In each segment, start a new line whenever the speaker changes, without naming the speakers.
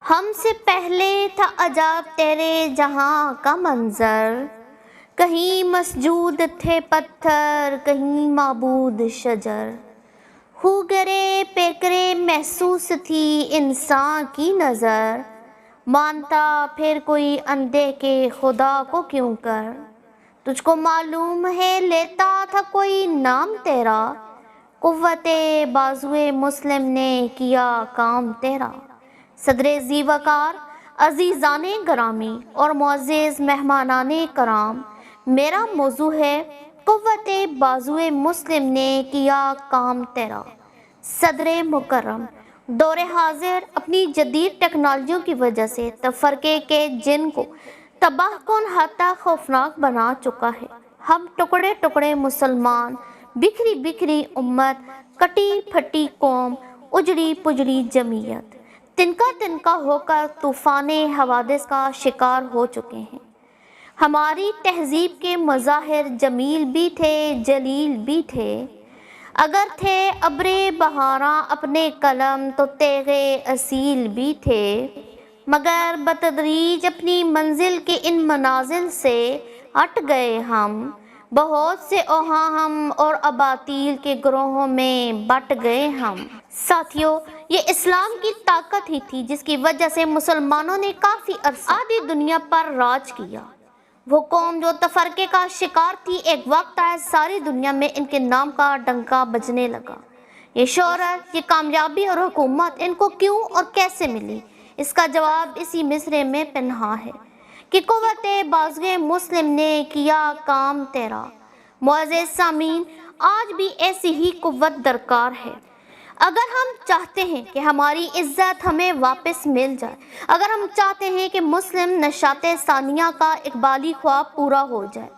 ہم سے پہلے تھا عجب تیرے جہاں کا منظر، کہیں مسجود تھے پتھر کہیں معبود شجر، ہوگرے پیکرے محسوس تھی انسان کی نظر، مانتا پھر کوئی اندھے کے خدا کو کیوں کر، تجھ کو معلوم ہے لیتا تھا کوئی نام تیرا، قوت بازوئے مسلم نے کیا کام تیرا۔ صدر ذی وقار، عزیزان گرامی اور معزز مہمانان کرام، میرا موضوع ہے قوت بازوئے مسلم نے کیا کام تیرا۔ صدر مکرم، دور حاضر اپنی جدید ٹیکنالوجیوں کی وجہ سے تفرقے کے جن کو تباہ کن حتی خوفناک بنا چکا ہے۔ ہم ٹکڑے ٹکڑے مسلمان، بکھری بکھری امت، کٹی پھٹی قوم، اجڑی پجڑی جمعیت، تنکا تنکا ہو کر طوفان حوادث کا شکار ہو چکے ہیں۔ ہماری تہذیب کے مظاہر جمیل بھی تھے جلیل بھی تھے، اگر تھے ابر بہاراں اپنے قلم تو تیغ اصیل بھی تھے، مگر بتدریج اپنی منزل کے ان منازل سے ہٹ گئے ہم، بہت سے اوہام اور اباطیل کے گروہوں میں بٹ گئے ہم۔ ساتھیو، یہ اسلام کی طاقت ہی تھی جس کی وجہ سے مسلمانوں نے کافی عرصہ آدھی دنیا پر راج کیا۔ وہ قوم جو تفرقے کا شکار تھی، ایک وقت آئے ساری دنیا میں ان کے نام کا ڈنکا بجنے لگا۔ یہ شہرت، یہ کامیابی اور حکومت ان کو کیوں اور کیسے ملی؟ اس کا جواب اسی مصرعے میں پنہاں ہے کہ قوت بازوئے مسلم نے کیا کام تیرا۔ معزز سامعین، آج بھی ایسی ہی قوت درکار ہے۔ اگر ہم چاہتے ہیں کہ ہماری عزت ہمیں واپس مل جائے، اگر ہم چاہتے ہیں کہ مسلم نشاط ثانیہ کا اقبالی خواب پورا ہو جائے،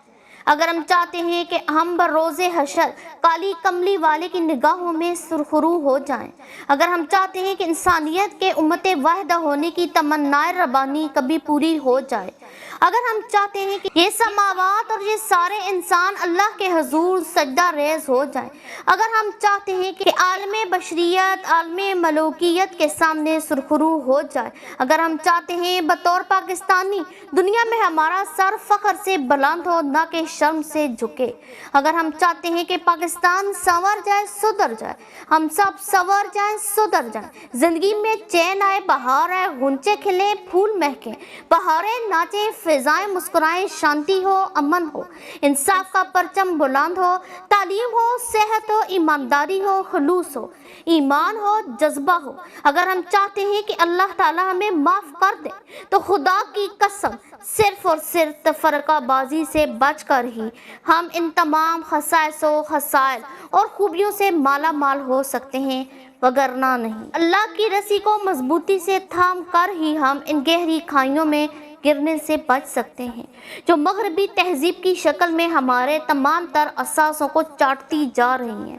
اگر ہم چاہتے ہیں کہ ہم بروز حشر کالی کملی والے کی نگاہوں میں سرخرو ہو جائیں، اگر ہم چاہتے ہیں کہ انسانیت کے امت واحدہ ہونے کی تمنائے ربانی کبھی پوری ہو جائے، اگر ہم چاہتے ہیں کہ یہ سماوات اور یہ سارے انسان اللہ کے حضور سجدہ ریز ہو جائیں، اگر ہم چاہتے ہیں کہ عالم بشریت عالم ملوکیت کے سامنے سرخرو ہو جائے، اگر ہم چاہتے ہیں بطور پاکستانی دنیا میں ہمارا سر فخر سے بلند ہو نہ کہ شرم سے جھکے، اگر ہم چاہتے ہیں کہ پاکستان سنور جائے سدھر جائے، ہم سب سنور جائیں سدھر جائیں، زندگی میں چین آئے بہار آئے، غنچے کھلیں پھول مہکیں، بہاریں ناچیں فضائیں مسکرائیں، شانتی ہو امن ہو، انصاف کا پرچم بلند ہو، تعلیم ہو صحت ہو ایمانداری ہو خلوص ہو، ایمان ہو جذبہ ہو، اگر ہم چاہتے ہیں کہ اللہ تعالیٰ ہمیں معاف کر دے تو خدا کی قسم صرف اور صرف تفرقہ بازی سے بچ کر ہی ہم ان تمام خصائص و خصائل اور خوبیوں سے مالا مال ہو سکتے ہیں، وگرنہ نہیں۔ اللہ کی رسی کو مضبوطی سے تھام کر ہی ہم ان گہری کھائیوں میں گرنے سے بچ سکتے ہیں جو مغربی تہذیب کی شکل میں ہمارے تمام تر اساسوں کو چاٹتی جا رہی ہیں۔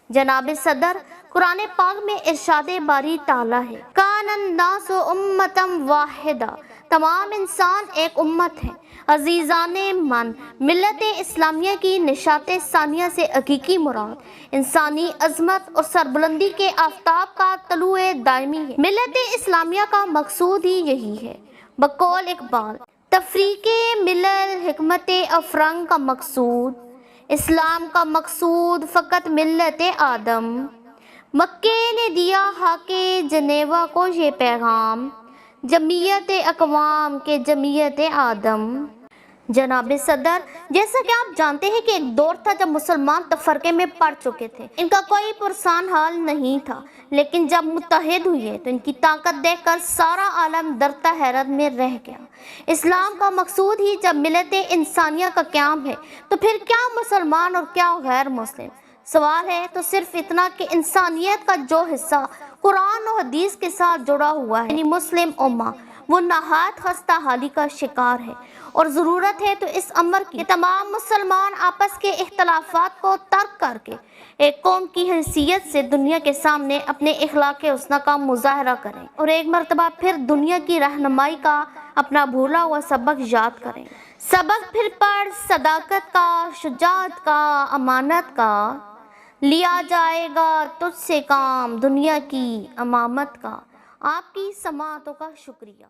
جناب صدر، قرآن پاک میں ارشاد باری تعالیٰ ہے، کان الناس امۃ واحدہ، تمام انسان ایک امت ہیں۔ عزیزان من، ملت اسلامیہ کی نشاط ثانیہ سے حقیقی مراد انسانی عظمت اور سربلندی کے آفتاب کا طلوع دائمی ہے۔ ملت اسلامیہ کا مقصود ہی یہی ہے۔ بقول اقبال، تفریق ملل حکمت افرنگ کا مقصود، اسلام کا مقصود فقط ملت آدم، مکے نے دیا حاکے جنیوا کو یہ پیغام، جمعیت اقوام کے جمعیت آدم۔ جناب صدر، جیسا کہ آپ جانتے ہیں کہ ایک دور تھا جب مسلمان تفرقے میں پڑ چکے تھے، ان کا کوئی پرسان حال نہیں تھا، لیکن جب متحد ہوئے تو ان کی طاقت دیکھ کر سارا عالم درتا حیرت میں رہ گیا۔ اسلام کا مقصود ہی جب ملت انسانیہ کا قیام ہے تو پھر کیا مسلمان اور کیا غیر مسلم؟ سوال ہے تو صرف اتنا کہ انسانیت کا جو حصہ قرآن و حدیث کے ساتھ جڑا ہوا ہے یعنی مسلم امہ، وہ نہایت خستہ حالی کا شکار ہے، اور ضرورت ہے تو اس امر کی کہ تمام مسلمان آپس کے اختلافات کو ترک کر کے ایک قوم کی حیثیت سے دنیا کے سامنے اپنے اخلاق حسنہ کا مظاہرہ کریں اور ایک مرتبہ پھر دنیا کی رہنمائی کا اپنا بھولا ہوا سبق یاد کریں۔ سبق پھر پڑھ صداقت کا، شجاعت کا، امانت کا، لیا جائے گا تجھ سے کام دنیا کی امامت کا، آپ کی سماعتوں کا شکریہ.